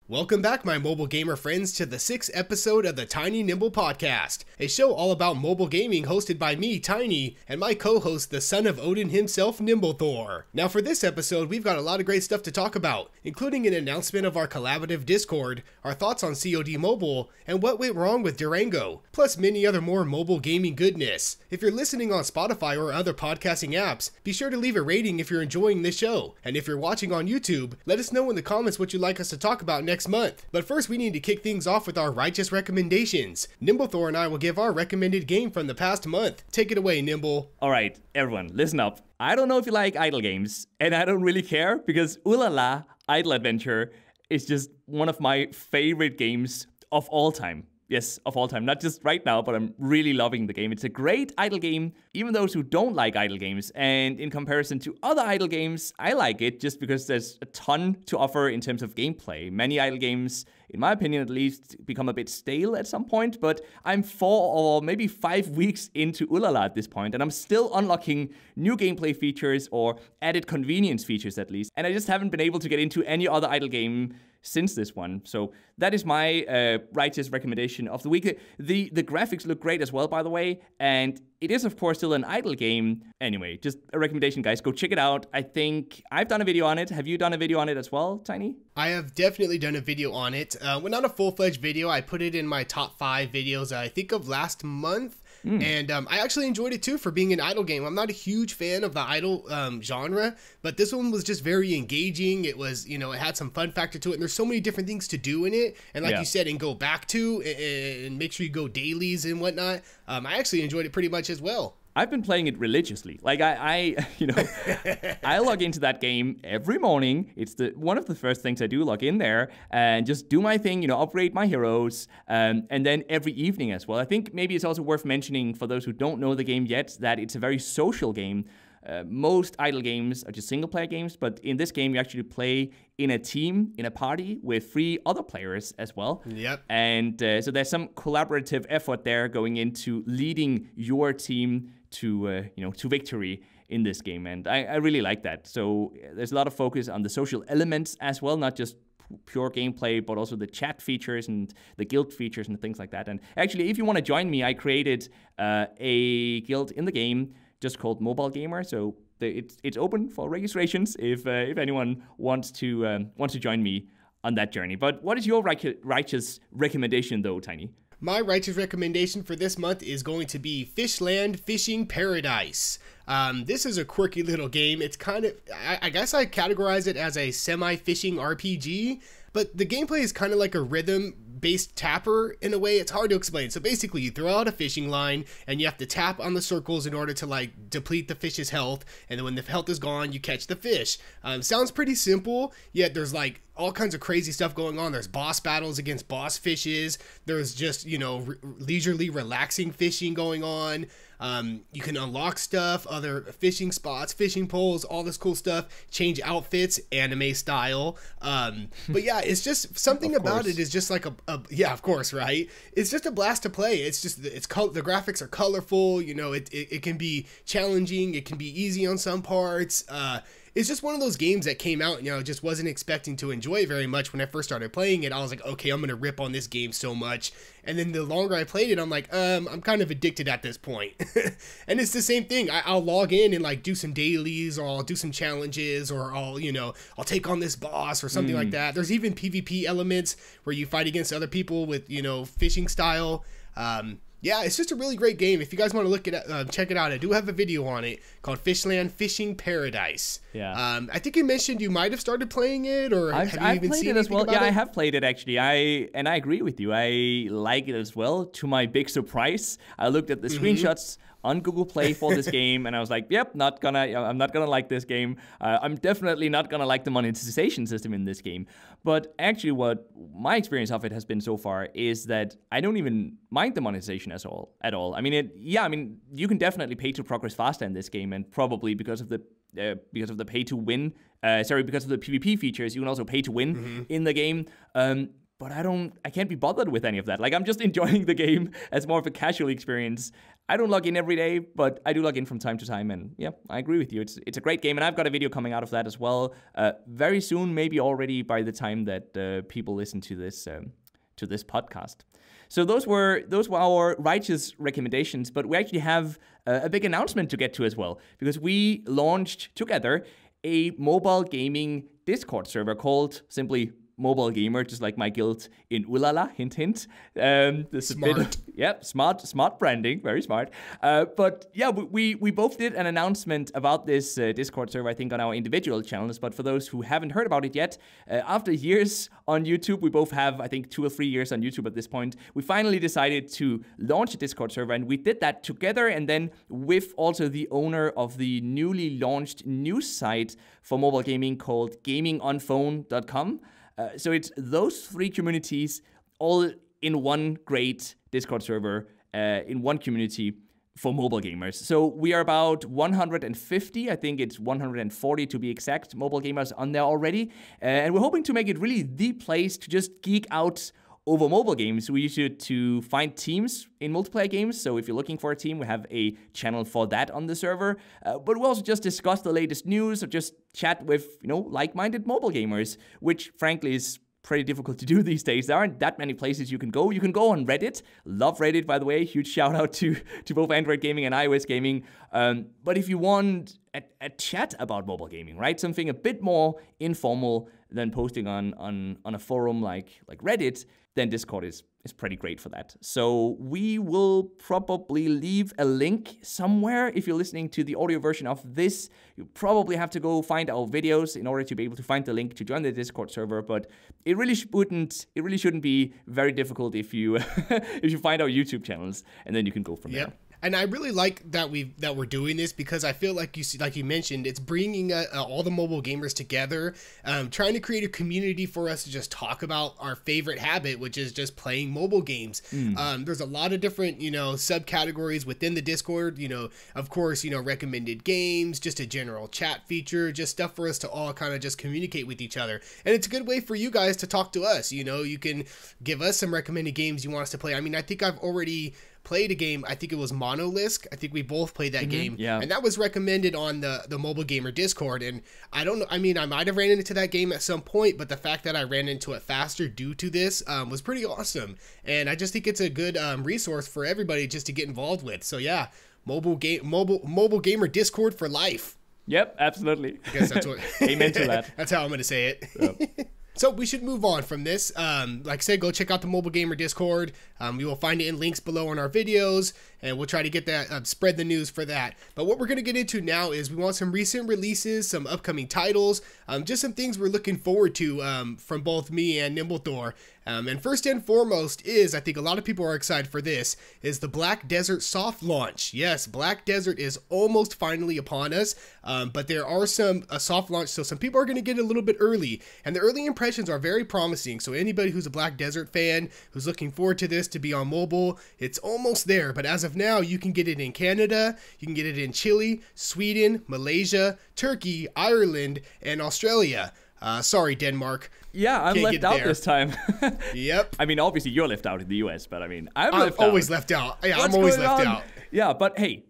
Welcome back, my mobile gamer friends, to the 6th episode of the Tiny Nimble podcast, a show all about mobile gaming hosted by me, Tiny, and my co-host, the son of Odin himself, Nimble Thor. Now for this episode, we've got a lot of great stuff to talk about, including an announcement of our collaborative Discord, our thoughts on COD Mobile, and what went wrong with Durango, plus many other more mobile gaming goodness. If you're listening on Spotify or other podcasting apps, be sure to leave a rating if you're enjoying this show, and if you're watching on YouTube, let us know in the comments what you'd like us to talk about next month. But first, we need to kick things off with our righteous recommendations. Nimble Thor and I will give our recommended game from the past month. Take it away, Nimble. Alright, everyone, listen up. I don't know if you like idle games, and I don't really care, because ULALA Idle Adventure is just one of my favorite games of all time. Yes, of all time. Not just right now, but I'm really loving the game. It's a great idle game, even those who don't like idle games. And in comparison to other idle games, I like it just because there's a ton to offer in terms of gameplay. Many idle games, in my opinion at least, become a bit stale at some point, but I'm 4 or maybe 5 weeks into ULALA at this point, and I'm still unlocking new gameplay features or added convenience features at least. And I just haven't been able to get into any other idle game since this one. So that is my righteous recommendation of the week. The graphics look great as well, by the way, and it is of course still an idle game. Anyway, just a recommendation, guys. Go check it out. I think I've done a video on it. Have you done a video on it as well, Tiny? I have definitely done a video on it. Well, not a full-fledged video. I put it in my top 5 videos, I think, of last month. And I actually enjoyed it too for being an idle game. I'm not a huge fan of the idle genre, but this one was just very engaging. It was, you know, it had some fun factor to it, and there's so many different things to do in it. And like you said, and go back to, and make sure you go dailies and whatnot. I actually enjoyed it pretty much as well. I've been playing it religiously. Like I log into that game every morning. It's one of the first things I do, log in there and just do my thing, upgrade my heroes, and then every evening as well. I think maybe it's also worth mentioning for those who don't know the game yet that it's a very social game. Most idle games are just single-player games, but in this game, you actually play in a team, in a party, with 3 other players as well. Yep. And so there's some collaborative effort there going into leading your team to victory in this game, and I really like that. So there's a lot of focus on the social elements as well, not just pure gameplay, but also the chat features and the guild features and things like that. And actually, if you want to join me, I created a guild in the game just called Mobile Gamer. So it's open for registrations if anyone wants to join me on that journey. But what is your righteous recommendation though, Tiny? My righteous recommendation for this month is going to be FISHISLAND Fishing Paradise. This is a quirky little game. It's kind of, I guess I categorize it as a semi-fishing RPG, but the gameplay is kind of like a rhythm-based tapper in a way. It's hard to explain. So basically, you throw out a fishing line, and you have to tap on the circles in order to like deplete the fish's health, and then when the health is gone, you catch the fish. Sounds pretty simple, yet there's like all kinds of crazy stuff going on. There's boss battles against boss fishes. There's just, leisurely relaxing fishing going on. You can unlock stuff, other fishing spots, fishing poles, all this cool stuff, change outfits, anime style. But yeah, it's just something about it is just like yeah, of course, right? It's just a blast to play. It's just, the graphics are colorful, it can be challenging, it can be easy on some parts. It's just one of those games that came out, just wasn't expecting to enjoy very much. When I first started playing it, I was like, okay, I'm going to rip on this game so much. And then the longer I played it, I'm like, I'm kind of addicted at this point. And it's the same thing. I'll log in and like do some dailies, or I'll do some challenges, or I'll take on this boss or something like that. There's even PvP elements where you fight against other people with, fishing style. Yeah, it's just a really great game. If you guys want to look at check it out, I do have a video on it called FISHISLAND Fishing Paradise. Yeah. I think you mentioned you might have started playing it, or have you even seen it as well? Yeah, I have played it actually. I agree with you. I like it as well. To my big surprise, I looked at the screenshots on Google Play for this game, and I was like, yep, I'm not gonna like this game. I'm definitely not gonna like the monetization system in this game. But actually, what my experience of it has been so far is that I don't even mind the monetization at all. I mean, you can definitely pay to progress faster in this game, and probably because of the pay to win, because of the PvP features, you can also pay to win in the game. But I can't be bothered with any of that. Like, I'm just enjoying the game as more of a casual experience. I don't log in every day, but I do log in from time to time. And yeah, I agree with you. It's a great game. And I've got a video coming out of that as well very soon, maybe already by the time that people listen to this podcast. So those were our righteous recommendations, but we actually have a big announcement to get to as well, because we launched together a mobile gaming Discord server called simply Mobile Gamer, just like my guild in ULALA, hint, hint. Smart. Smart branding, very smart. But yeah, we both did an announcement about this Discord server, I think, on our individual channels. But for those who haven't heard about it yet, after years on YouTube, we both have, I think, 2 or 3 years on YouTube at this point, we finally decided to launch a Discord server. And we did that together and then with also the owner of the newly launched news site for mobile gaming called gamingonphone.com. So it's those 3 communities all in one great Discord server, in one community for mobile gamers. So we are about 150, I think it's 140 to be exact, mobile gamers on there already. And we're hoping to make it really the place to just geek out over mobile games. We use it to find teams in multiplayer games. So if you're looking for a team, we have a channel for that on the server. But we also just discuss the latest news or just chat with, like-minded mobile gamers, which frankly is pretty difficult to do these days. There aren't that many places you can go. You can go on Reddit. Love Reddit, by the way. Huge shout out to both Android gaming and iOS gaming. But if you want a chat about mobile gaming, right? Something a bit more informal than posting on a forum like Reddit, then Discord is pretty great for that. So we will probably leave a link somewhere. If you're listening to the audio version of this, you probably have to go find our videos in order to be able to find the link to join the Discord server. But it really shouldn't be very difficult if you if you find our YouTube channels, and then you can go from there. And I really like that we're doing this, because I feel like you mentioned, it's bringing all the mobile gamers together, trying to create a community for us to just talk about our favorite habit, which is just playing mobile games. There's a lot of different subcategories within the Discord. Of course, recommended games, just a general chat feature, just stuff for us to all kind of just communicate with each other. And it's a good way for you guys to talk to us. You can give us some recommended games you want us to play. I mean, I think I've already played a game. I think it was MONOLISK. I think we both played that game. Yeah. And that was recommended on the Mobile Gamer Discord. And I don't know, I mean, I might have ran into that game at some point, but the fact that I ran into it faster due to this was pretty awesome. And I just think it's a good resource for everybody just to get involved with. So yeah, Mobile Gamer Discord for life. Yep, absolutely. I guess that's what Amen to that. That's how I'm going to say it. Yep. So we should move on from this. Like I said, go check out the Mobile Gamer Discord. You will find it in links below on our videos, and we'll try to get that, spread the news for that. But what we're going to get into now is we want some recent releases, some upcoming titles, just some things we're looking forward to from both me and Nimble Thor. And first and foremost is, I think a lot of people are excited for this, is the Black Desert soft launch. Yes, Black Desert is almost finally upon us, but there are a soft launch, so some people are going to get it a little bit early, and the early impressions are very promising. So anybody who's a Black Desert fan, who's looking forward to this to be on mobile, it's almost there. But as of now, you can get it in Canada, you can get it in Chile, Sweden, Malaysia, Turkey, Ireland, and Australia. Sorry, Denmark. Yeah, I'm left out this time. Yep. I mean, obviously you're left out in the US, but I mean, I'm always left out. Yeah, I'm always left out. Yeah, but hey,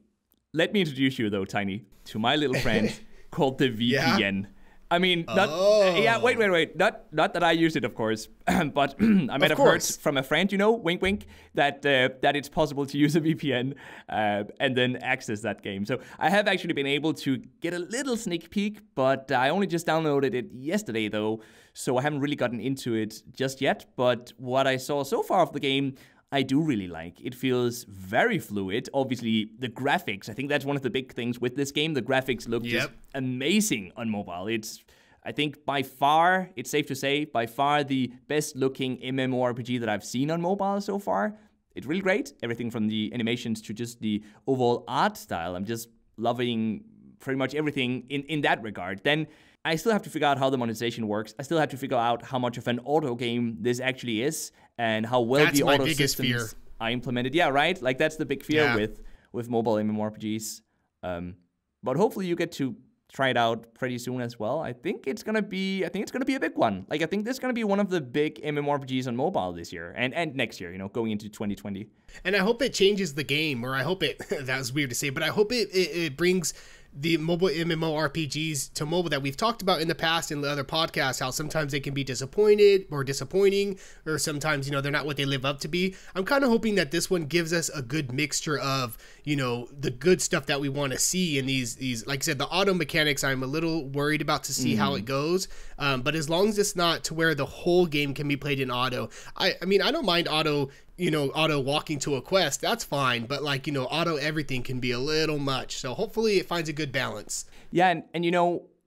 let me introduce you though, Tiny, to my little friend called the VPN. Yeah? I mean, wait. Not that I use it, of course, but I might have heard from a friend, wink, wink, that it's possible to use a VPN and then access that game. So I have actually been able to get a little sneak peek, but I only just downloaded it yesterday, though, so I haven't really gotten into it just yet. But what I saw so far of the game, I do really like. It feels very fluid. Obviously, the graphics, I think that's one of the big things with this game. The graphics look just amazing on mobile. It's, I think, by far, it's safe to say, by far the best looking MMORPG that I've seen on mobile so far. It's really great. Everything from the animations to just the overall art style. I'm just loving pretty much everything in that regard. Then I still have to figure out how the monetization works. I still have to figure out how much of an auto game this actually is and how well the auto systems are implemented. Yeah, right? Like, that's the big fear with mobile MMORPGs. But hopefully you get to try it out pretty soon as well. I think it's gonna be a big one. Like, I think this is gonna be one of the big MMORPGs on mobile this year and next year, going into 2020. And I hope it changes the game, or I hope it, that was weird to say, but I hope it brings the mobile MMORPGs to mobile that we've talked about in the past in the other podcasts, how sometimes they can be disappointing, or sometimes, they're not what they live up to be. I'm kind of hoping that this one gives us a good mixture of, the good stuff that we want to see in these, like I said, the auto mechanics, I'm a little worried about to see how it goes. But as long as it's not to where the whole game can be played in auto, I mean, I don't mind auto walking to a quest, that's fine, but auto everything can be a little much. So hopefully it finds a good balance. Yeah, and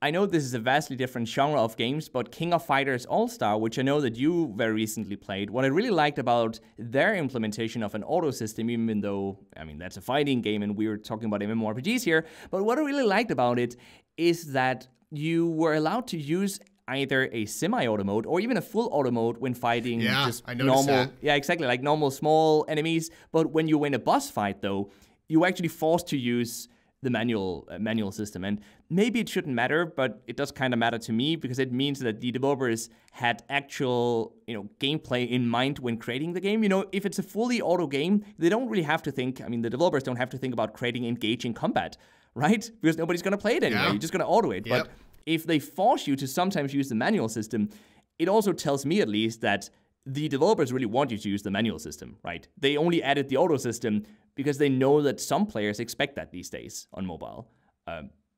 I know this is a vastly different genre of games, but King of Fighters ALLSTAR, which I know that you very recently played, what I really liked about their implementation of an auto system, even though, I mean, that's a fighting game and we were talking about MMORPGs here, but what I really liked about it is that you were allowed to use either a semi-auto mode or even a full auto mode when fighting just normal. That. Yeah, exactly, like normal small enemies. But when you win a boss fight, though, you're actually forced to use the manual system. And maybe it shouldn't matter, but it does kind of matter to me because it means that the developers had actual, gameplay in mind when creating the game. If it's a fully auto game, they don't really have to think. I mean, the developers don't have to think about creating engaging combat, right? Because nobody's going to play it anyway. Yeah. You're just going to auto it. Yep. But if they force you to sometimes use the manual system, it also tells me at least that the developers really want you to use the manual system, right? They only added the auto system because they know that some players expect that these days on mobile.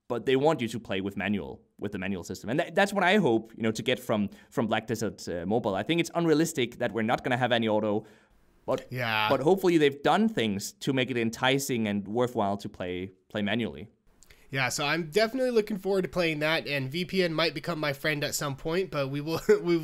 But they want you to play with the manual system. And that's what I hope, to get from Black Desert Mobile. I think it's unrealistic that we're not going to have any auto. But hopefully they've done things to make it enticing and worthwhile to play manually. Yeah, so I'm definitely looking forward to playing that, and VPN might become my friend at some point, but we will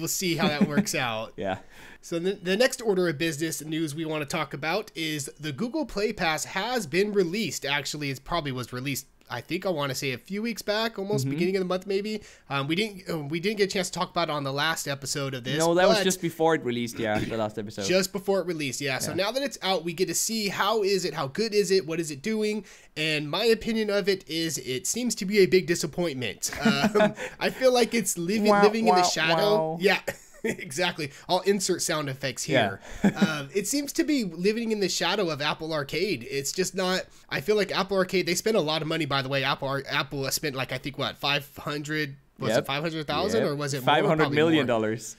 see how that works out. Yeah. So the next order of business news we want to talk about is the Google Play Pass has been released. Actually, it probably was released, I think I want to say a few weeks back, almost beginning of the month maybe. We didn't get a chance to talk about it on the last episode of this. No, that was just before it released, the last episode. Just before it released, yeah. So now that it's out, we get to see how is it, how good is it, what is it doing, and my opinion of it is it seems to be a big disappointment. I feel like it's living in the shadow. Wow. Yeah. Exactly. I'll insert sound effects here. Yeah. It seems to be living in the shadow of Apple Arcade. It's just not. I feel like Apple Arcade. They spent a lot of money, by the way. Apple spent like I think what 500. Was it 500,000 or was it $500 million?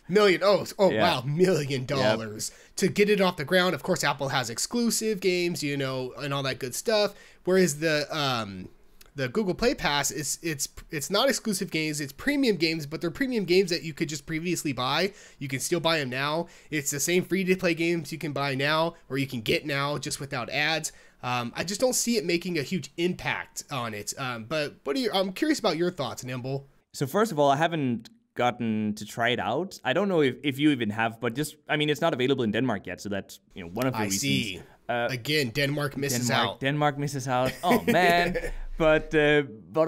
Million. Oh wow, $1 million to get it off the ground. Of course, Apple has exclusive games, and all that good stuff. Whereas the Google Play Pass it's not exclusive games, it's premium games, but they're premium games that you could just previously buy. You can still buy them now. It's the same free to play games you can buy now or you can get now just without ads. I just don't see it making a huge impact on it. But I'm curious about your thoughts, Nimble. So first of all, I haven't gotten to try it out. I don't know if you even have, but it's not available in Denmark yet, so that's one of the reasons. I see. Again, Denmark misses out. Denmark misses out. Oh man. But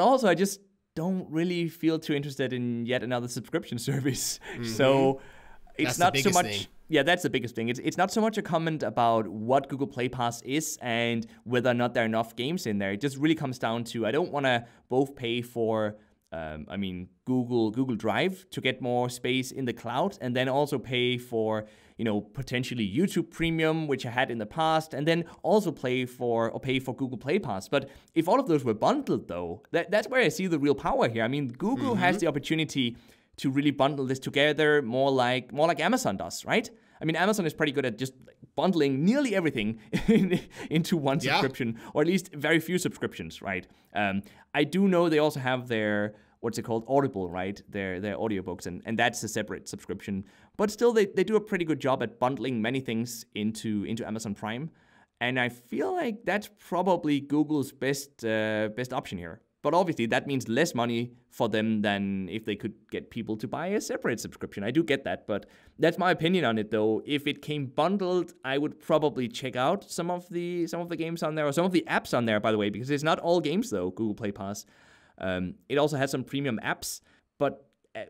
also I just don't really feel too interested in yet another subscription service. So it's not so much thing. Yeah, that's the biggest thing. It's not so much a comment about what Google Play Pass is and whether or not there are enough games in there. It just really comes down to I don't want to both pay for Google Drive to get more space in the cloud, and then also pay for potentially YouTube Premium, which I had in the past, and then also pay for Google Play Pass. But if all of those were bundled, though, that's where I see the real power here. I mean, Google has the opportunity to really bundle this together more like Amazon does, right? I mean, Amazon is pretty good at just bundling nearly everything into one subscription, or at least very few subscriptions, right? I do know they also have their, what's it called, Audible, right? Their audiobooks, and that's a separate subscription. But still, they do a pretty good job at bundling many things into Amazon Prime. And I feel like that's probably Google's best option here. But obviously, that means less money for them than if they could get people to buy a separate subscription. I do get that, but that's my opinion on it, though. If it came bundled, I would probably check out some of the games on there, or some of the apps on there, by the way, because it's not all games, though, Google Play Pass. It also has some premium apps, but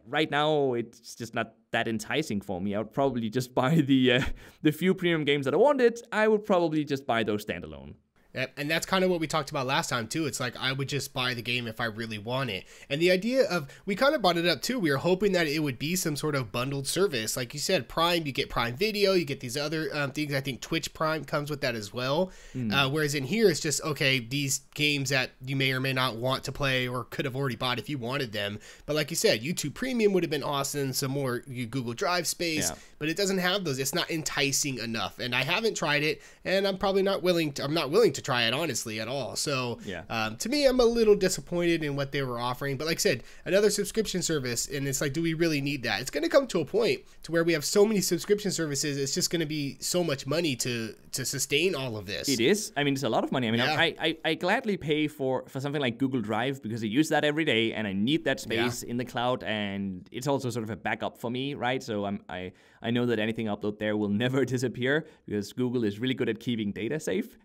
right now, it's just not that enticing for me. I would probably just buy the few premium games that I wanted. I would probably just buy those standalone. Yep, and that's kind of what we talked about last time too. It's like I would just buy the game if I really want it. And the idea of, we kind of brought it up too. We were hoping that it would be some sort of bundled service. Like you said, Prime, you get Prime Video, you get these other things. I think Twitch Prime comes with that as well. Whereas in here, it's just, okay, these games that you may or may not want to play or could have already bought if you wanted them. But like you said, YouTube Premium would have been awesome. Some more Google Drive space, but it doesn't have those. It's not enticing enough. And I haven't tried it, and I'm probably not willing to try it, honestly, at all. So to me, I'm a little disappointed in what they were offering. But like I said, another subscription service, and it's like, do we really need that? It's going to come to a point to where we have so many subscription services, it's just going to be so much money to sustain all of this. It is. I mean, it's a lot of money. I mean, I gladly pay for something like Google Drive because I use that every day and I need that space in the cloud, and it's also sort of a backup for me, right? So I know that anything I upload there will never disappear because Google is really good at keeping data safe.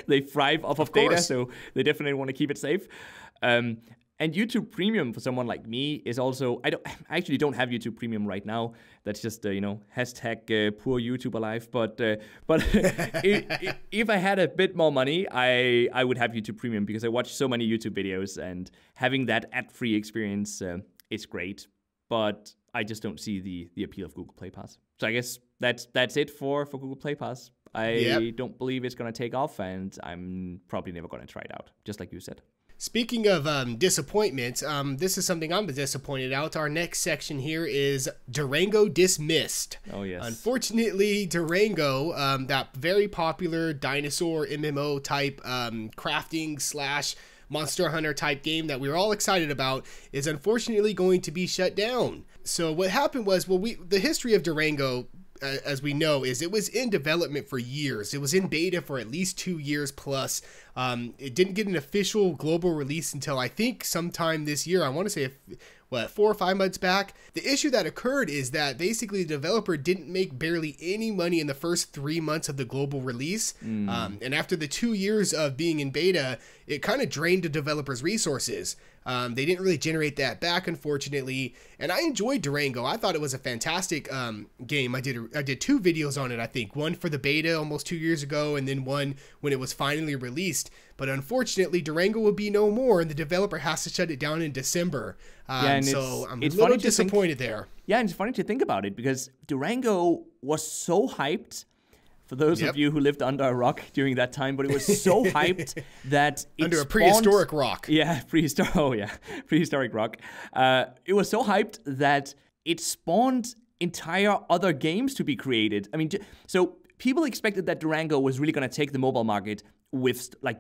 They thrive off of data, so they definitely want to keep it safe. And YouTube Premium for someone like me is also, I actually don't have YouTube Premium right now. That's just hashtag poor YouTube alive. But if I had a bit more money, I would have YouTube Premium because I watch so many YouTube videos, and having that ad-free experience is great. But I just don't see the appeal of Google Play Pass. So I guess that's it for Google Play Pass. I don't believe it's going to take off, and I'm probably never going to try it out, just like you said. Speaking of disappointment, this is something I'm disappointed about. Our next section here is Durango dismissed. Oh, yes. Unfortunately, Durango, that very popular dinosaur MMO type crafting / Monster Hunter type game that we were all excited about, is unfortunately going to be shut down. So what happened was, the history of Durango, as we know, is it was in development for years. It was in beta for at least 2 years plus. It didn't get an official global release until I think sometime this year. I want to say 4 or 5 months back. The issue that occurred is that basically the developer didn't make barely any money in the first 3 months of the global release. And after the 2 years of being in beta, it kind of drained the developer's resources. They didn't really generate that back, unfortunately. And I enjoyed Durango. I thought it was a fantastic game. I did 2 videos on it, I think. One for the beta almost 2 years ago, and then one when it was finally released. But unfortunately, Durango will be no more, and the developer has to shut it down in December. So I'm a little disappointed there. Yeah, and it's funny to think about it because Durango was so hyped. For those of you who lived under a rock during that time, but it was so hyped that it under a prehistoric rock. Yeah, prehistoric rock. It was so hyped that it spawned entire other games to be created. I mean, so people expected that Durango was really going to take the mobile market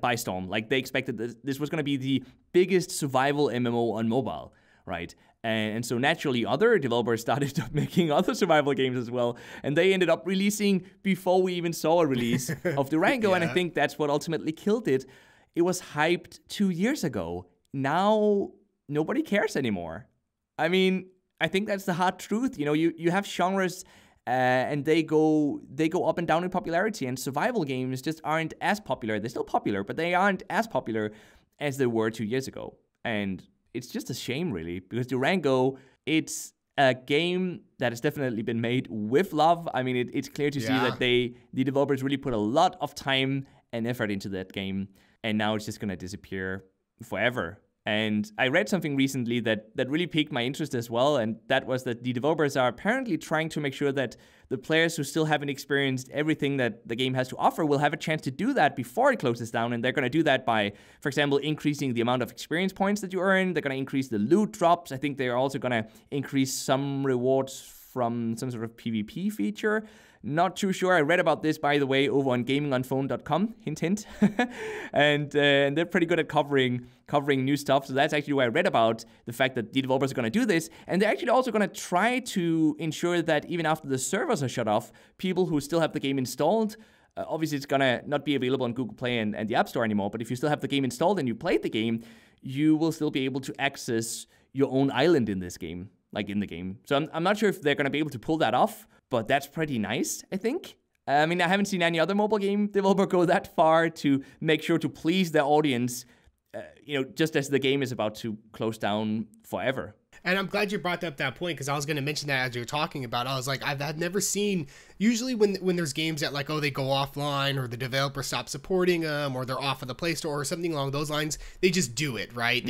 by storm. Like they expected this was going to be the biggest survival MMO on mobile, right? And so naturally, other developers started making other survival games as well. And they ended up releasing before we even saw a release of Durango. And I think that's what ultimately killed it. It was hyped 2 years ago. Now, nobody cares anymore. I mean, I think that's the hard truth. You have genres and they go up and down in popularity. And survival games just aren't as popular. They're still popular, but they aren't as popular as they were 2 years ago. And it's just a shame, really, because Durango, it's a game that has definitely been made with love. I mean, it's clear to see that the developers really put a lot of time and effort into that game, and now it's just going to disappear forever. And I read something recently that really piqued my interest as well, and that was that the developers are apparently trying to make sure that the players who still haven't experienced everything that the game has to offer will have a chance to do that before it closes down, and they're going to do that by, for example, increasing the amount of experience points that you earn. They're going to increase the loot drops. I think they're also going to increase some rewards from some sort of PvP feature. Not too sure. I read about this, by the way, over on gamingonphone.com. Hint, hint. and they're pretty good at covering new stuff. So that's actually why I read about the fact that the developers are going to do this. And they're actually also going to try to ensure that even after the servers are shut off, people who still have the game installed, obviously it's going to not be available on Google Play and the App Store anymore, but if you still have the game installed and you played the game, you will still be able to access your own island in this game, like in the game. So I'm not sure if they're going to be able to pull that off, but that's pretty nice, I think. I mean, I haven't seen any other mobile game developer go that far to make sure to please their audience, just as the game is about to close down forever. And I'm glad you brought up that point, because I was going to mention that as you're talking about it. I was like, I've never seen, usually when there's games that like, oh, they go offline or the developer stops supporting them or they're off of the Play Store or something along those lines, they just do it, right?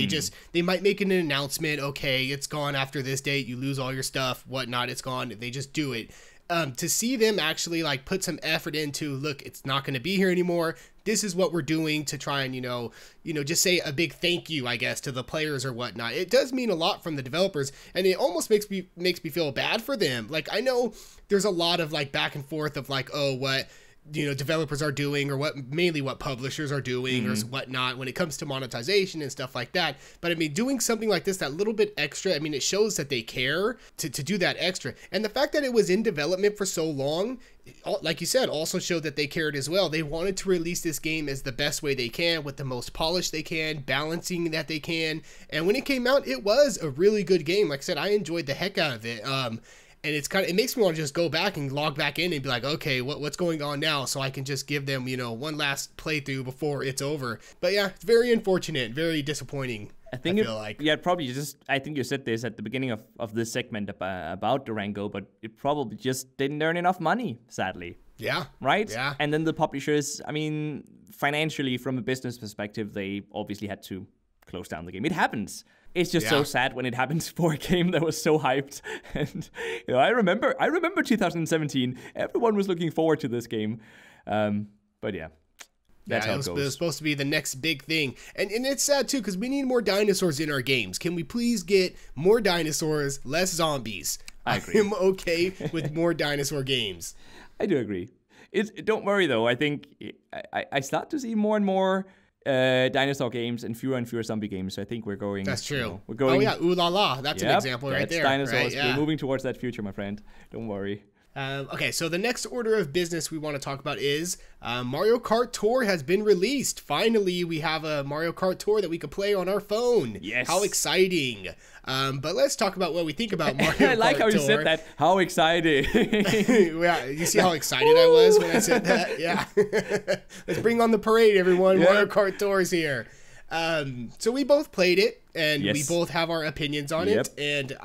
They might make an announcement, okay, it's gone after this date, you lose all your stuff, whatnot, it's gone. They just do it. To see them actually like put some effort into, look, it's not going to be here anymore. This is what we're doing to try and, just say a big thank you, I guess, to the players or whatnot. It does mean a lot from the developers, and it almost makes me feel bad for them. Like, I know there's a lot of like back and forth of like, oh, what developers are doing, or mainly what publishers are doing or whatnot when it comes to monetization and stuff like that. But I mean, doing something like this, that little bit extra, I mean, it shows that they care to do that extra. And the fact that it was in development for so long, like you said, also showed that they cared as well. They wanted to release this game as the best way they can, with the most polish they can, balancing that they can. And when it came out, it was a really good game. Like I said, I enjoyed the heck out of it. And it makes me want to just go back and log back in and be like, okay, what's going on now? So I can just give them, one last playthrough before it's over. But yeah, it's very unfortunate, very disappointing. I think I think you said this at the beginning of this segment about Durango, but it probably just didn't earn enough money, sadly. Yeah. Right? Yeah. And then the publishers, I mean, financially, from a business perspective, they obviously had to close down the game. It happens. It's just so sad when it happens for a game that was so hyped. And I remember 2017. Everyone was looking forward to this game. But yeah. That's how it goes. It was supposed to be the next big thing. And it's sad too, because we need more dinosaurs in our games. Can we please get more dinosaurs, less zombies? I agree. I'm okay with more dinosaur games. I do agree. Don't worry though. I think I start to see more and more dinosaur games and fewer zombie games. So I think we're going. That's true. We're going. Oh yeah, ULALA. That's an example right there. Dinosaurs. Right, yeah. We're moving towards that future, my friend. Don't worry. Okay, so the next order of business we want to talk about is Mario Kart Tour has been released. Finally, we have a Mario Kart Tour that we could play on our phone. Yes. How exciting. But let's talk about what we think about Mario Kart Tour. I like how you said that. How exciting. Yeah, you see how excited I was when I said that? Yeah. Let's bring on the parade, everyone. Yeah. Mario Kart Tour is here. So we both played it, and we both have our opinions on it. And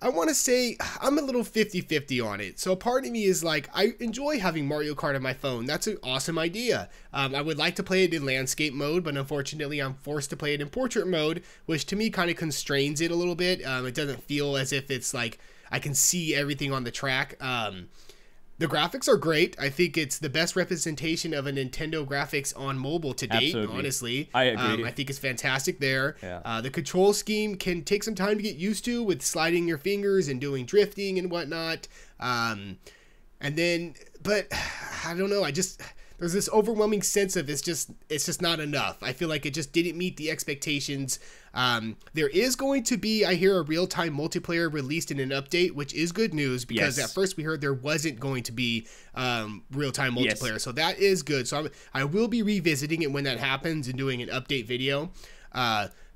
I want to say I'm a little 50-50 on it. So part of me is like, I enjoy having Mario Kart on my phone. That's an awesome idea. I would like to play it in landscape mode, but unfortunately I'm forced to play it in portrait mode, which to me kind of constrains it a little bit. It doesn't feel as if it's like I can see everything on the track. The graphics are great. I think it's the best representation of a Nintendo graphics on mobile to date, honestly. I agree. I think it's fantastic there. Yeah. The control scheme can take some time to get used to, with sliding your fingers and doing drifting and whatnot. But I don't know. There's this overwhelming sense of it's just not enough. I feel like it just didn't meet the expectations. There is going to be, I hear, a real-time multiplayer released in an update, which is good news, because at first we heard there wasn't going to be real-time multiplayer. So that is good. So I will be revisiting it when that happens and doing an update video.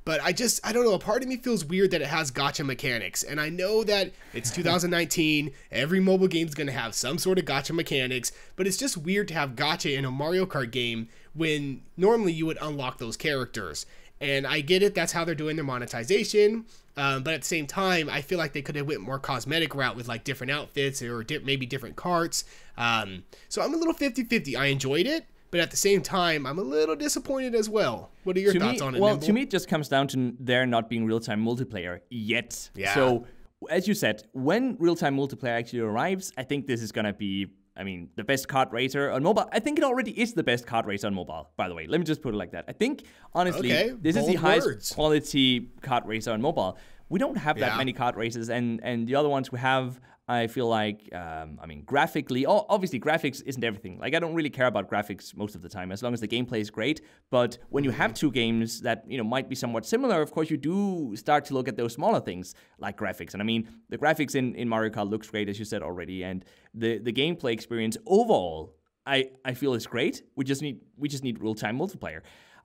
But I don't know, a part of me feels weird that it has gacha mechanics. And I know that it's 2019, every mobile game is going to have some sort of gacha mechanics, but it's just weird to have gacha in a Mario Kart game when normally you would unlock those characters. And I get it, that's how they're doing their monetization. But at the same time, I feel like they could have went more cosmetic route with like different outfits or maybe different carts. So I'm a little 50-50. I enjoyed it, but at the same time, I'm a little disappointed as well. What are your thoughts on it, Well, Nimble? to me, it just comes down to there not being real-time multiplayer yet. Yeah. So, as you said, when real-time multiplayer actually arrives, I think this is going to be, the best kart racer on mobile. I think it already is the best kart racer on mobile, by the way. Let me just put it like that. I think, honestly, this is the highest quality kart racer on mobile. We don't have that many kart races, and the other ones we have, I feel like, graphically, obviously graphics isn't everything. Like, I don't really care about graphics most of the time, as long as the gameplay is great. But when you have two games that, might be somewhat similar, of course, you do start to look at those smaller things, like graphics. And the graphics in Mario Kart looks great, as you said already, and the gameplay experience overall, I feel is great. We just need real-time multiplayer.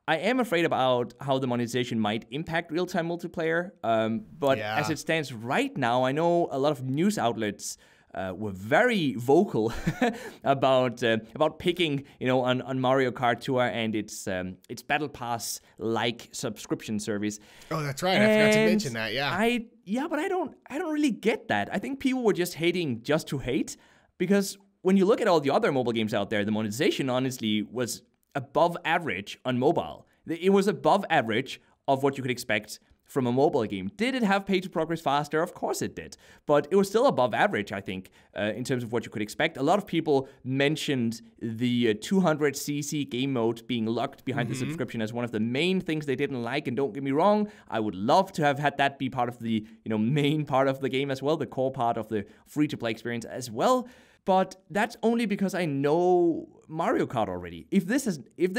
I am afraid about how the monetization might impact real-time multiplayer, but as it stands right now, I know a lot of news outlets were very vocal about picking, on Mario Kart Tour and its Battle Pass like subscription service. Oh, that's right. I forgot to mention that. Yeah. But I don't really get that. I think people were just hating just to hate, because when you look at all the other mobile games out there, the monetization honestly was above average on mobile. It was above average of what you could expect from a mobile game. Did it have pay to progress faster? Of course it did. But it was still above average, I think, in terms of what you could expect. A lot of people mentioned the 200cc game mode being locked behind the subscription as one of the main things they didn't like. And don't get me wrong, I would love to have had that be part of the main part of the game as well, the core part of the free-to-play experience as well. But that's only because I know Mario Kart already. If this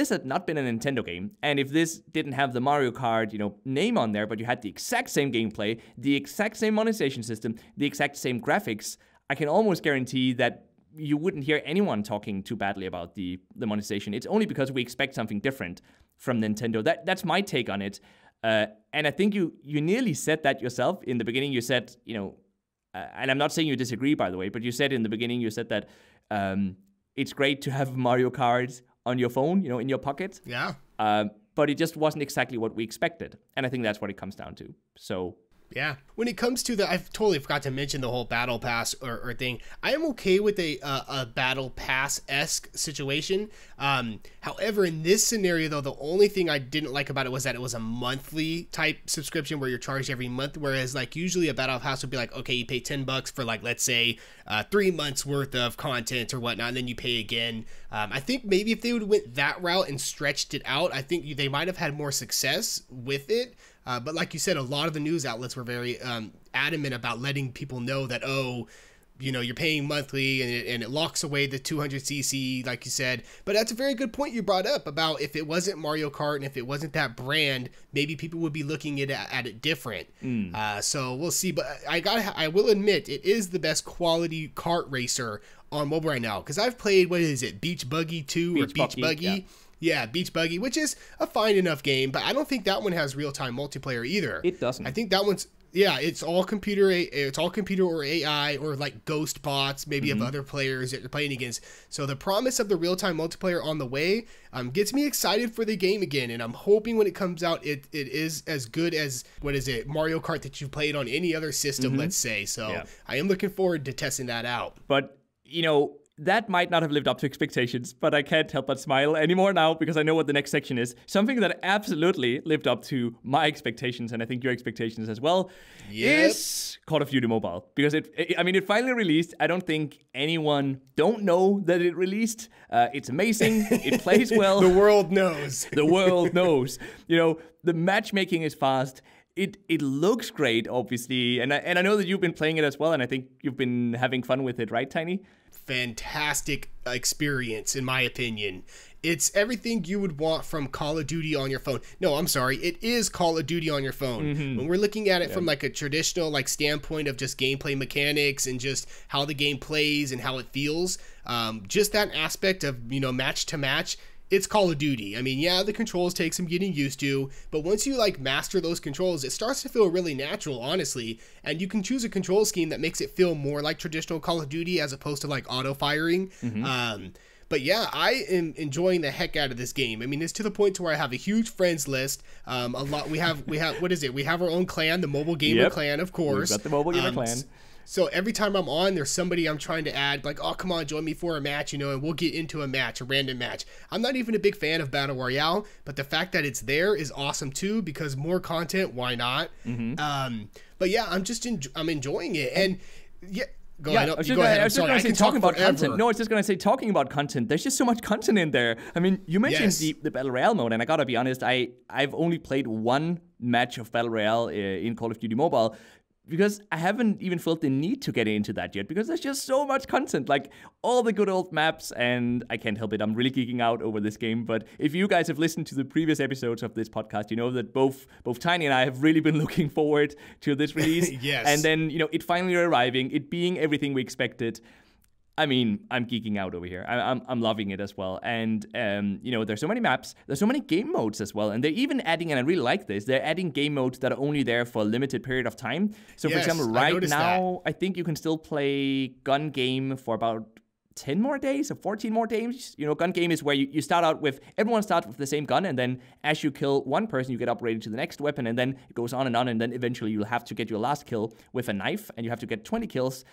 had not been a Nintendo game, and if this didn't have the Mario Kart, name on there, but you had the exact same gameplay, the exact same monetization system, the exact same graphics, I can almost guarantee that you wouldn't hear anyone talking too badly about the monetization. It's only because we expect something different from Nintendo. That's my take on it. And I think you nearly said that yourself in the beginning. You said, and I'm not saying you disagree, by the way, but you said in the beginning, you said that it's great to have Mario Kart on your phone, in your pocket. Yeah. But it just wasn't exactly what we expected. And I think that's what it comes down to. So... yeah. When it comes to I totally forgot to mention the whole Battle Pass or thing. I am okay with a Battle Pass-esque situation. However, in this scenario, though, the only thing I didn't like about it was that it was a monthly type subscription where you're charged every month. Whereas, usually a Battle Pass would be okay, you pay $10 for, let's say, 3 months worth of content or whatnot, and then you pay again. I think maybe if they would have went that route and stretched it out, I think they might have had more success with it. But like you said, a lot of the news outlets were very adamant about letting people know that, you're paying monthly and it locks away the 200cc, like you said. But that's a very good point you brought up about if it wasn't Mario Kart and if it wasn't that brand, maybe people would be looking at it different. So we'll see. But I will admit, it is the best quality kart racer on mobile right now. Because I've played, what is it, Beach Buggy 2 or Beach Buggy? Yeah. Yeah, Beach Buggy, which is a fine enough game, but I don't think that one has real-time multiplayer either. It doesn't. I think that one's, it's all computer or AI or ghost bots, maybe of other players that you're playing against. So the promise of the real-time multiplayer on the way gets me excited for the game again, and I'm hoping when it comes out, it is as good as, Mario Kart that you've played on any other system, let's say. So I am looking forward to testing that out. But, that might not have lived up to expectations, but I can't help but smile anymore now because I know what the next section is. Something that absolutely lived up to my expectations, and I think your expectations as well, is Call of Duty Mobile. Because it finally released. I don't think anyone don't know that it released. It's amazing. It plays well. The world knows. The world knows. The matchmaking is fast. It looks great, obviously, and I know that you've been playing it as well, and I think you've been having fun with it, right, Tiny? Fantastic experience, in my opinion. It's everything you would want from Call of Duty on your phone. No, I'm sorry. It is Call of Duty on your phone. When we're looking at it from a traditional standpoint of just gameplay mechanics and just how the game plays and how it feels, just that aspect of, match to match, it's Call of Duty. I mean, yeah, the controls take some getting used to, but once you master those controls, it starts to feel really natural, honestly. And you can choose a control scheme that makes it feel more like traditional Call of Duty as opposed to auto firing. But yeah, I am enjoying the heck out of this game. I mean, it's to the point to where I have a huge friends list. We have what is it? We have our own clan, the Mobile Gamer Clan, of course. We've got the Mobile Gamer Clan. So every time I'm on, there's somebody I'm trying to add, oh, come on, join me for a match, and we'll get into a match, a random match. I'm not even a big fan of Battle Royale, but the fact that it's there is awesome too, because more content, why not? But yeah, I'm enjoying it. And yeah, go ahead. I was just going to say talking about content. No, I was just going to say talking about content. There's just so much content in there. I mean, you mentioned the Battle Royale mode, and I got to be honest, I've only played one match of Battle Royale in Call of Duty Mobile, because I haven't even felt the need to get into that yet, because there's just so much content, all the good old maps, and I can't help it, I'm really geeking out over this game. But if you guys have listened to the previous episodes of this podcast, you know that both Tiny and I have really been looking forward to this release. Yes. And then, it finally arriving, it being everything we expected. I mean, I'm geeking out over here. I'm loving it as well. And, you know, there's so many maps. There's so many game modes as well. And they're even adding, and I really like this, they're adding game modes that are only there for a limited period of time. So, for example, right now, I think you can still play gun game for about 10 more days or 14 more days. You know, gun game is where you start out with, everyone starts with the same gun, and then as you kill one person, you get upgraded to the next weapon, and then it goes on, and then eventually you'll have to get your last kill with a knife, and you have to get 20 kills.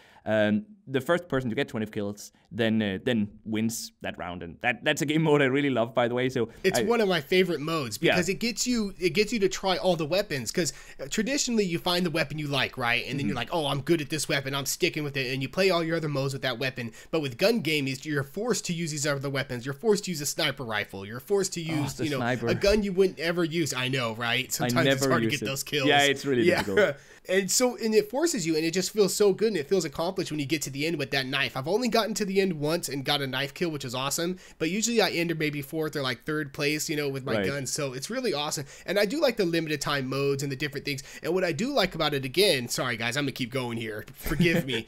The first person to get 20 kills then wins that round, and that's a game mode I really love, by the way. So it's one of my favorite modes because it gets you to try all the weapons, because traditionally you find the weapon you like, right? And then you're like, oh, I'm good at this weapon, I'm sticking with it, and you play all your other modes with that weapon. But with gun game, you're forced to use these other weapons. You're forced to use a sniper rifle. You're forced to use a gun you wouldn't ever use. I know, right? Sometimes it's hard to get those kills. Yeah, it's really difficult. And it forces you, and it just feels so good, and it feels accomplished when you get to the end with that knife. I've only gotten to the end once and got a knife kill, which was awesome, but usually I end maybe 4th or like 3rd place, with my guns, so it's really awesome. And I do like the limited time modes and the different things, and what I do like about it, again, sorry guys, I'm gonna keep going here, forgive me,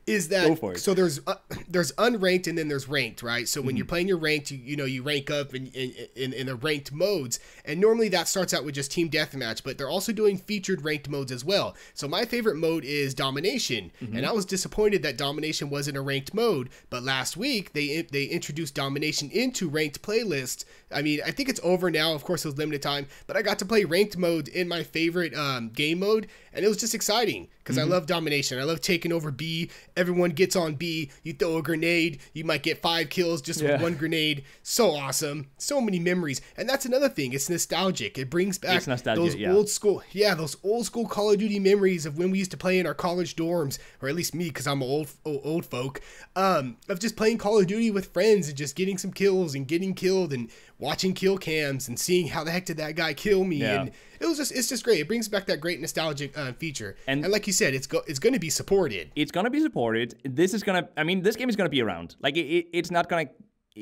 is that, so there's unranked and then there's ranked, right? So when you're playing your ranked, you rank up in the ranked modes, and normally that starts out with just team deathmatch, but they're also doing featured ranked modes as well. So my favorite mode is domination, and I was disappointed that domination wasn't a ranked mode, but last week they introduced domination into ranked playlists. I mean, I think it's over now, of course it was limited time, but I got to play ranked mode in my favorite game mode, and it was just exciting because I love domination. I love taking over B. Everyone gets on B, you throw a grenade, you might get 5 kills just with one grenade. So awesome. So many memories. And that's another thing, it's nostalgic. It brings back those old school Call of Duty memories of when we used to play in our college dorms, or at least me, because I'm an old folk, of just playing Call of Duty with friends and just getting some kills and getting killed and watching kill cams and seeing how the heck did that guy kill me. And it's just great. It brings back that great nostalgic feature. And like you said, it's going to be supported. It's going to be supported. This game is going to be around. Like it's not going to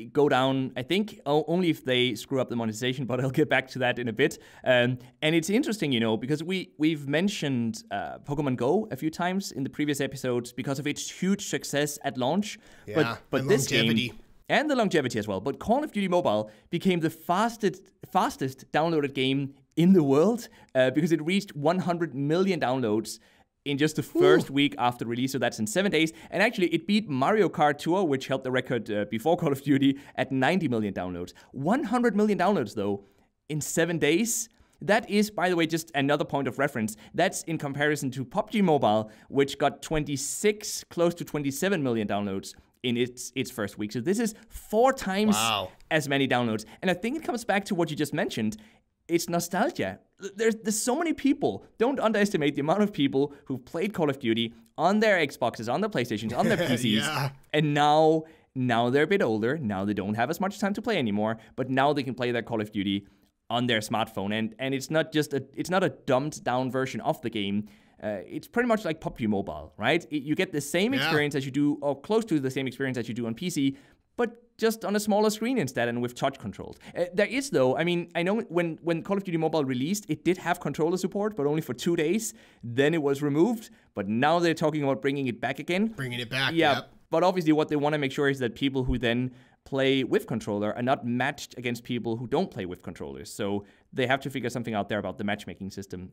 go down, I think, only if they screw up the monetization, but I'll get back to that in a bit. And it's interesting, because we've mentioned Pokemon Go a few times in the previous episodes because of its huge success at launch. Yeah, but this game, and the longevity as well. But Call of Duty Mobile became the fastest downloaded game in the world because it reached 100 million downloads in just the first week after release, so that's in 7 days. And actually, it beat Mario Kart Tour, which held the record before Call of Duty, at 90 million downloads. 100 million downloads, though, in 7 days. That is, by the way, just another point of reference. That's in comparison to PUBG Mobile, which got 26, close to 27 million downloads in its first week. So this is 4 times as many downloads. And I think it comes back to what you just mentioned. It's nostalgia. There's so many people. Don't underestimate the amount of people who've played Call of Duty on their Xboxes, on their PlayStations, on their PCs. And now they're a bit older. Now they don't have as much time to play anymore. But now they can play their Call of Duty on their smartphone. And it's not a dumbed down version of the game. It's pretty much like PUBG Mobile, right? You get the same experience as you do, or close to the same experience as you do on PC, but just on a smaller screen instead and with touch controls. There is, though, I mean, I know when Call of Duty Mobile released, it did have controller support, but only for 2 days. Then it was removed, but now they're talking about bringing it back again. Bringing it back, But obviously what they want to make sure is that people who then play with controller are not matched against people who don't play with controllers. So they have to figure something out there about the matchmaking system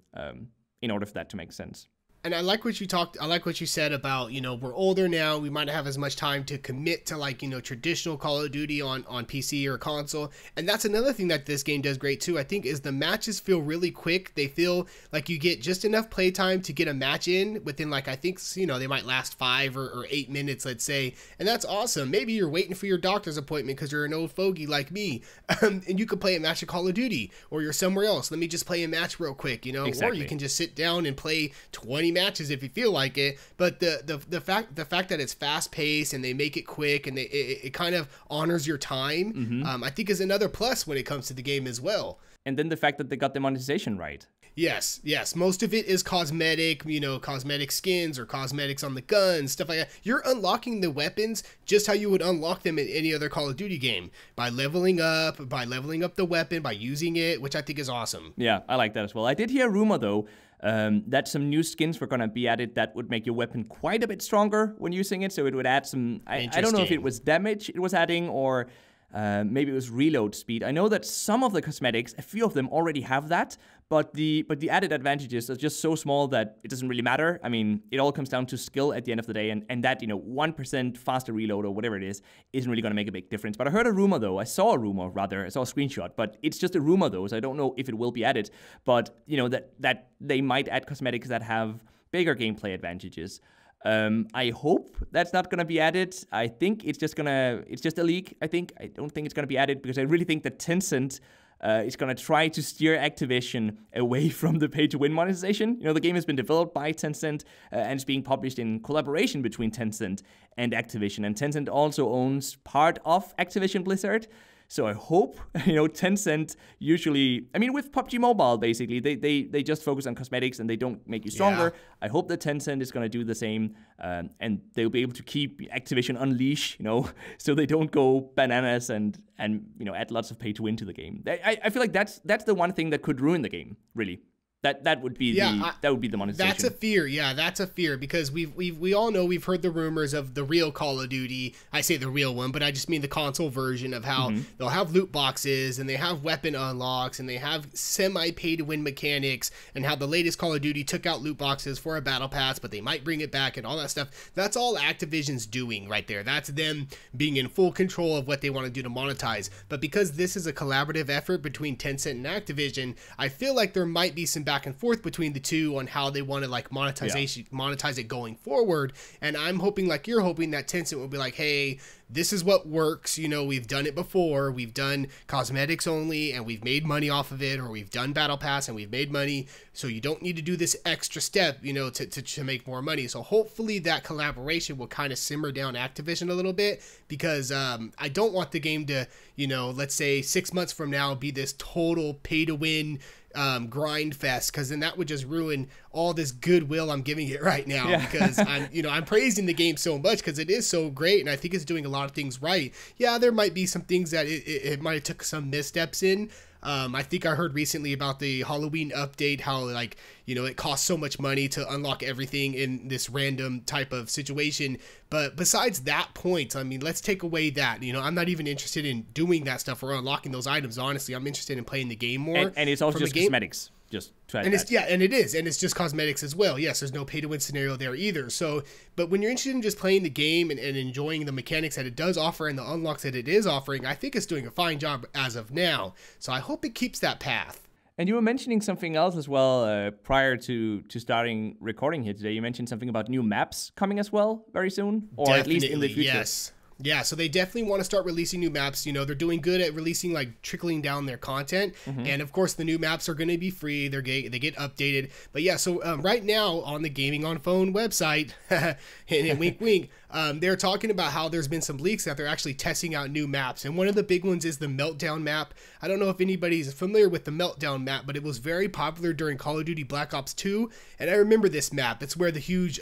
in order for that to make sense. And I like what you said about, we're older now, we might not have as much time to commit to traditional Call of Duty on PC or console. And that's another thing that this game does great too, I think, is the matches feel really quick. They feel like you get just enough playtime to get a match in within I think, they might last 5 or 8 minutes, let's say. And that's awesome. Maybe you're waiting for your doctor's appointment because you're an old fogey like me. And you could play a match of Call of Duty, or you're somewhere else. Let me just play a match real quick, Exactly. Or you can just sit down and play 20 matches if you feel like it. But the fact that it's fast paced and they make it quick and it kind of honors your time, I think is another plus when it comes to the game as well. And then the fact that they got the monetization right. Yes, yes. Most of it is cosmetic, you know, cosmetic skins or cosmetics on the guns, stuff like that. You're unlocking the weapons just how you would unlock them in any other Call of Duty game. By leveling up the weapon, by using it, which I think is awesome. Yeah, I like that as well. I did hear a rumor, though, that some new skins were going to be added that would make your weapon quite a bit stronger when using it. So it would add some... I don't know if it was damage it was adding or... maybe it was reload speed. I know that some of the cosmetics, a few of them already have that, but the added advantages are just so small that it doesn't really matter. I mean, it all comes down to skill at the end of the day, and that, you know, 1% faster reload or whatever it is isn't really going to make a big difference. But I heard a rumor, though. I saw a screenshot, but it's just a rumor, though, so I don't know if it will be added. But, you know, that they might add cosmetics that have bigger gameplay advantages. I hope that's not gonna be added. I think it's just a leak. I don't think it's gonna be added because I really think that Tencent is gonna try to steer Activision away from the pay-to-win monetization. You know, the game has been developed by Tencent and it's being published in collaboration between Tencent and Activision. And Tencent also owns part of Activision Blizzard. So I hope, you know, Tencent usually, I mean, with PUBG Mobile, basically, they just focus on cosmetics and they don't make you stronger. Yeah. I hope that Tencent is going to do the same and they'll be able to keep Activision unleashed, you know, so they don't go bananas and you know, add lots of pay to win to the game. I feel like that's the one thing that could ruin the game, really. That would be the monetization. That's a fear. Yeah, that's a fear because we all know, we've heard the rumors of the real Call of Duty. I say the real one, but I just mean the console version of how they'll have loot boxes and they have weapon unlocks and they have semi pay to win mechanics, and how the latest Call of Duty took out loot boxes for a battle pass, but they might bring it back and all that stuff. That's all Activision's doing right there. That's them being in full control of what they want to do to monetize. But because this is a collaborative effort between Tencent and Activision, I feel like there might be some back and forth between the two on how they want to like monetize it going forward. And I'm hoping, like you're hoping, that Tencent will be like, hey, this is what works. You know, we've done it before. We've done cosmetics only and we've made money off of it, or we've done battle pass and we've made money. So you don't need to do this extra step, you know, to make more money. So hopefully that collaboration will kind of simmer down Activision a little bit, because I don't want the game to, you know, let's say 6 months from now be this total pay to win grind fest, because then that would just ruin all this goodwill I'm giving it right now. Because I'm praising the game so much because it is so great and I think it's doing a lot of things right. Yeah, there might be some things that it might have took some missteps in. I think I heard recently about the Halloween update, how, like, you know, it costs so much money to unlock everything in this random type of situation. But besides that point, I mean, let's take away that. You know, I'm not even interested in doing that stuff or unlocking those items, honestly. I'm interested in playing the game more. And it's also just cosmetics. Just try and that. It's just cosmetics as well. Yes, there's no pay to win scenario there either. So, but when you're interested in just playing the game and enjoying the mechanics that it does offer and the unlocks that it is offering, I think it's doing a fine job as of now. So I hope it keeps that path. And you were mentioning something else as well prior to starting recording here today. You mentioned something about new maps coming as well very soon, or definitely, at least in the future. Yes. Yeah, so they definitely want to start releasing new maps. You know, they're doing good at releasing, like, trickling down their content. And, of course, the new maps are going to be free. They get updated. But, yeah, so right now on the Gaming on Phone website, and wink, wink, they're talking about how there's been some leaks that they're actually testing out new maps. And one of the big ones is the Meltdown map. I don't know if anybody's familiar with the Meltdown map, but it was very popular during Call of Duty Black Ops 2. And I remember this map. It's where the huge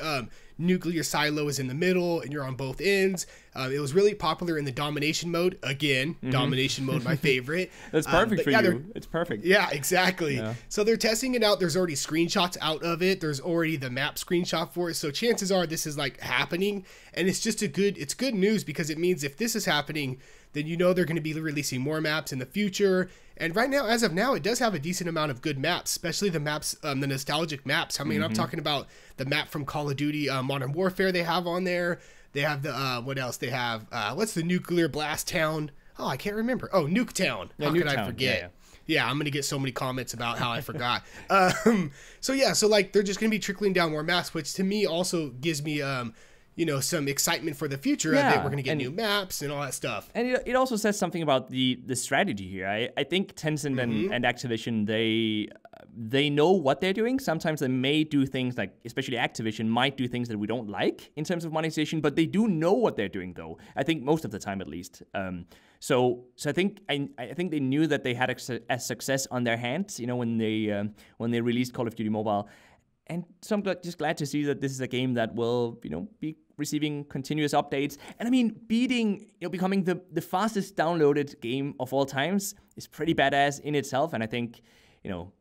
nuclear silo is in the middle and you're on both ends. It was really popular in the domination mode. Again, domination mode, my favorite. That's perfect for you. It's perfect. Yeah, exactly. Yeah. So they're testing it out. There's already screenshots out of it. There's already the map screenshot for it. So chances are this is, like, happening. And it's just it's good news, because it means if this is happening, then you know they're going to be releasing more maps in the future. And right now, as of now, it does have a decent amount of good maps, especially the maps, the nostalgic maps. I mean, I'm talking about the map from Call of Duty Modern Warfare they have on there. They have the, what else? They have, what's the nuclear blast town? Oh, I can't remember. Oh, Nuketown. How could I forget? Yeah, I'm going to get so many comments about how I forgot. So, yeah, so, like, they're just going to be trickling down more maps, which to me also gives me, you know, some excitement for the future of it. We're going to get new maps and all that stuff. And it also says something about the strategy here. I think Tencent and Activision, they know what they're doing. Sometimes they may do things like, especially Activision, might do things that we don't like in terms of monetization, but they do know what they're doing, though. I think most of the time, at least. So I think they knew that they had a success on their hands, you know, when they released Call of Duty Mobile. And so I'm just glad to see that this is a game that will, you know, be receiving continuous updates. And I mean, becoming the fastest downloaded game of all times is pretty badass in itself. And I think, you know,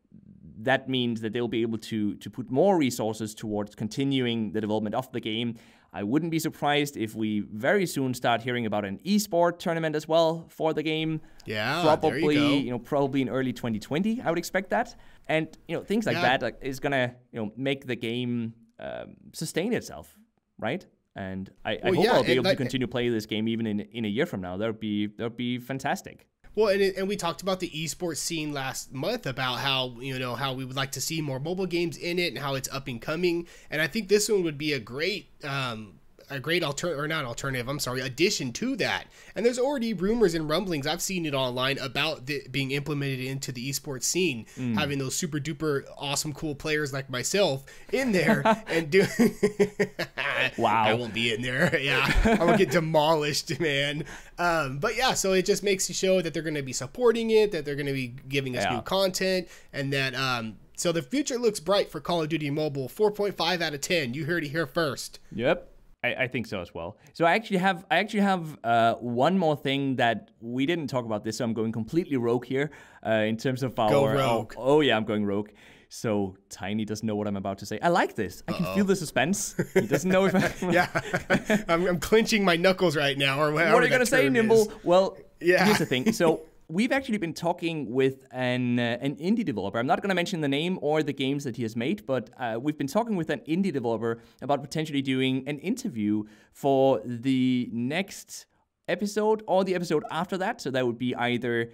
that means that they'll be able to put more resources towards continuing the development of the game. I wouldn't be surprised if we very soon start hearing about an esport tournament as well for the game. Yeah, probably, there you go. You know, probably in early 2020, I would expect that. And, you know, things like that is gonna, you know, make the game sustain itself, right? And I hope I'll be able to continue playing this game even in a year from now. That would be fantastic. Well, and we talked about the esports scene last month about how, you know, how we would like to see more mobile games in it and how it's up and coming. And I think this one would be a great addition to that. And there's already rumors and rumblings, I've seen it online, about being implemented into the esports scene, having those super duper awesome cool players like myself in there and do wow, I won't be in there. Yeah, I'm gonna get demolished, man. But yeah, so it just makes you show that they're gonna be supporting it, that they're gonna be giving us new content, and that so the future looks bright for Call of Duty Mobile. 4.5 out of 10. You heard it here first. Yep. I think so as well. So I actually have one more thing that we didn't talk about this, so I'm going completely rogue here in terms of our... Go rogue. Oh yeah, I'm going rogue. So Tiny doesn't know what I'm about to say. I like this. I can feel the suspense. He doesn't know if I'm clenching my knuckles right now. Or what are you going to say, Nimble? Well, yeah. Here's the thing. So we've actually been talking with an indie developer. I'm not going to mention the name or the games that he has made, but we've been talking with an indie developer about potentially doing an interview for the next episode or the episode after that. So that would be either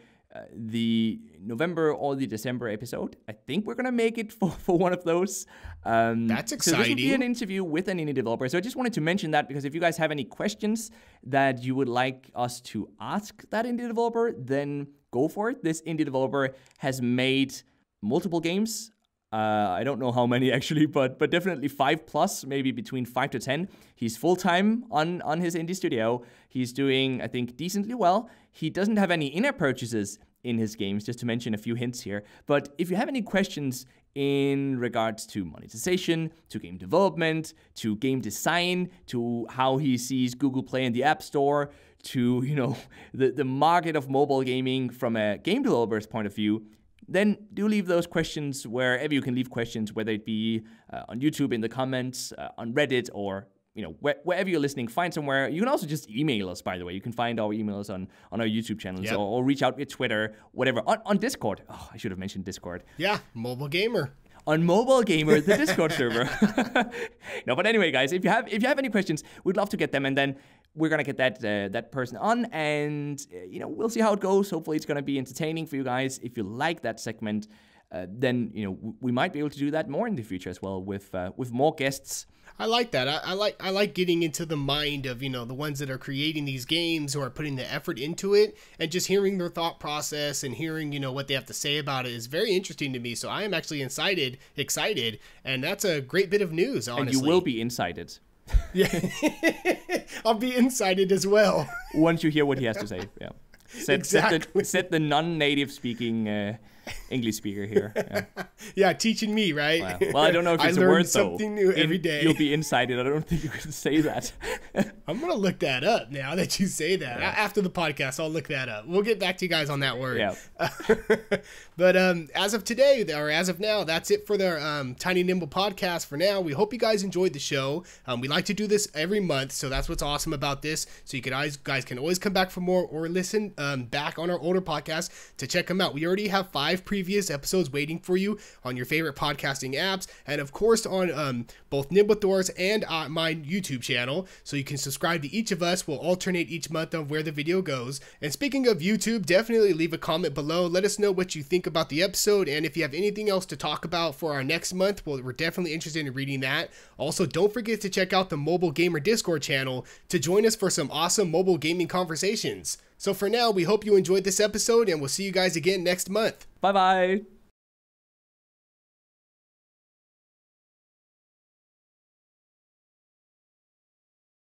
the November or the December episode. I think we're going to make it for one of those. That's exciting. So this will be an interview with an indie developer. So I just wanted to mention that because if you guys have any questions that you would like us to ask that indie developer, then go for it. This indie developer has made multiple games. I don't know how many actually, but definitely 5+, maybe between 5 to 10. He's full-time on his indie studio. He's doing, I think, decently well. He doesn't have any in-app purchases in his games, just to mention a few hints here. But if you have any questions in regards to monetization, to game development, to game design, to how he sees Google Play and the App Store, to, you know, the market of mobile gaming from a game developer's point of view, then do leave those questions wherever you can leave questions, whether it be on YouTube in the comments, on Reddit, or, you know, wherever you're listening, find somewhere. You can also just email us, by the way. You can find our emails on our YouTube channels, or reach out via Twitter, whatever. On Discord. Oh, I should have mentioned Discord. Yeah, Mobile Gamer. On Mobile Gamer, the Discord server. No, but anyway, guys, if you have any questions, we'd love to get them, and then we're gonna get that person on, and you know, we'll see how it goes. Hopefully, it's gonna be entertaining for you guys. If you like that segment, then you know, we might be able to do that more in the future as well with more guests. I like that. I like getting into the mind of, you know, the ones that are creating these games, who are putting the effort into it, and just hearing their thought process and hearing, you know, what they have to say about it is very interesting to me. So I am actually excited, and that's a great bit of news, honestly. And you will be incited. Yeah, I'll be incited as well. Once you hear what he has to say, yeah. Set the non-native speaking English speaker here. Yeah, teaching me, right? Wow. Well, I don't know if it's a word, though. I learn something new every day. You'll be incited. I don't think you can say that. I'm going to look that up now that you say that. Yeah. After the podcast, I'll look that up. We'll get back to you guys on that word. Yeah. But as of today, or as of now, that's it for the Tiny Nimble podcast for now. We hope you guys enjoyed the show. We like to do this every month, so that's what's awesome about this. So you guys can always come back for more, or listen back on our older podcasts to check them out. We already have 5 5 previous episodes waiting for you on your favorite podcasting apps, and of course on both Nimble and my YouTube channel, so you can subscribe to each of us. We'll alternate each month of where the video goes. And speaking of YouTube, definitely leave a comment below. Let us know what you think about the episode, and if you have anything else to talk about for our next month, well, we're definitely interested in reading that. Also, don't forget to check out the Mobile Gamer Discord channel to join us for some awesome mobile gaming conversations. So for now, we hope you enjoyed this episode, and we'll see you guys again next month. Bye bye.